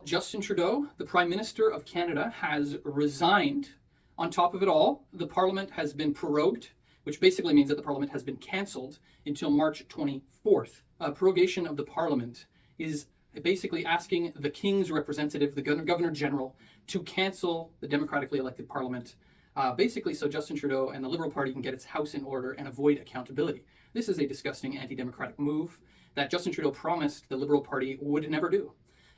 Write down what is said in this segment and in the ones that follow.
Justin Trudeau, the Prime Minister of Canada, has resigned. On top of it all, the Parliament has been prorogued, which basically means that the Parliament has been cancelled until March 24th. Prorogation of the Parliament is basically asking the King's representative, the Governor General, to cancel the democratically elected Parliament, basically so Justin Trudeau and the Liberal Party can get its house in order and avoid accountability. This is a disgusting anti-democratic move that Justin Trudeau promised the Liberal Party would never do,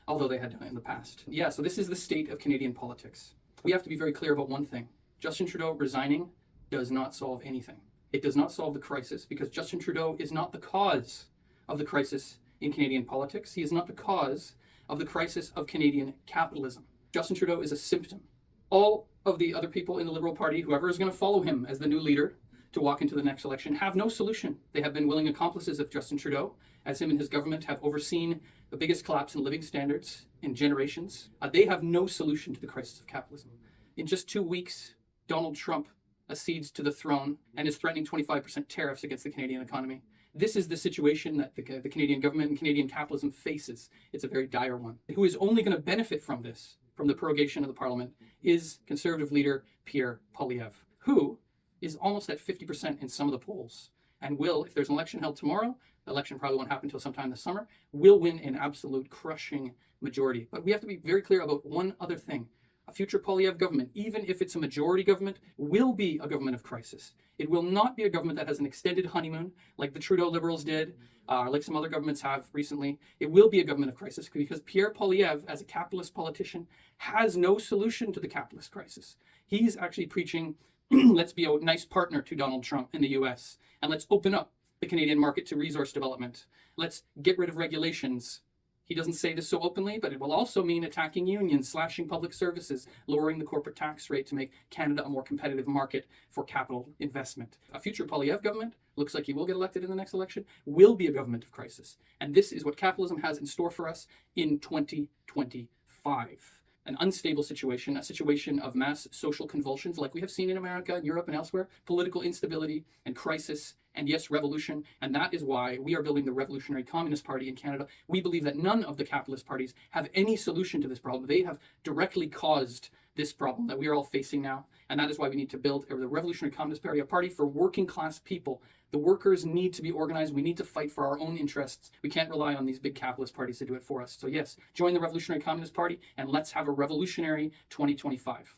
although they had done it in the past. Yeah, so this is the state of Canadian politics. We have to be very clear about one thing. Justin Trudeau resigning does not solve anything. It does not solve the crisis because Justin Trudeau is not the cause of the crisis in Canadian politics. He is not the cause of the crisis of Canadian capitalism. Justin Trudeau is a symptom. All of the other people in the Liberal Party, whoever is going to follow him as the new leader to walk into the next election, have no solution. They have been willing accomplices of Justin Trudeau, as him and his government have overseen the biggest collapse in living standards in generations. They have no solution to the crisis of capitalism. In just 2 weeks, Donald Trump accedes to the throne and is threatening 25% tariffs against the Canadian economy. This is the situation that the Canadian government and Canadian capitalism faces. It's a very dire one. Who is only going to benefit from this, from the prorogation of the Parliament, is Conservative leader Pierre Poilievre, who is almost at 50% in some of the polls and will, if there's an election held tomorrow, the election probably won't happen until sometime this summer, will win an absolute crushing majority. But we have to be very clear about one other thing. A future Poilievre government, even if it's a majority government, will be a government of crisis. It will not be a government that has an extended honeymoon like the Trudeau Liberals did, like some other governments have recently. It will be a government of crisis because Pierre Poilievre, as a capitalist politician, has no solution to the capitalist crisis. He's actually preaching, let's be a nice partner to Donald Trump in the US, and let's open up the Canadian market to resource development. Let's get rid of regulations. He doesn't say this so openly, but it will also mean attacking unions, slashing public services, lowering the corporate tax rate to make Canada a more competitive market for capital investment. A future Poilievre government, looks like he will get elected in the next election, will be a government of crisis. And this is what capitalism has in store for us in 2025. An unstable situation, a situation of mass social convulsions like we have seen in America and Europe and elsewhere, political instability and crisis, and yes, revolution. And that is why we are building the Revolutionary Communist Party in Canada. We believe that none of the capitalist parties have any solution to this problem. They have directly caused this problem that we are all facing now. And that is why we need to build the Revolutionary Communist Party, a party for working class people. The workers need to be organized. We need to fight for our own interests. We can't rely on these big capitalist parties to do it for us. So yes, join the Revolutionary Communist Party and let's have a revolutionary 2025.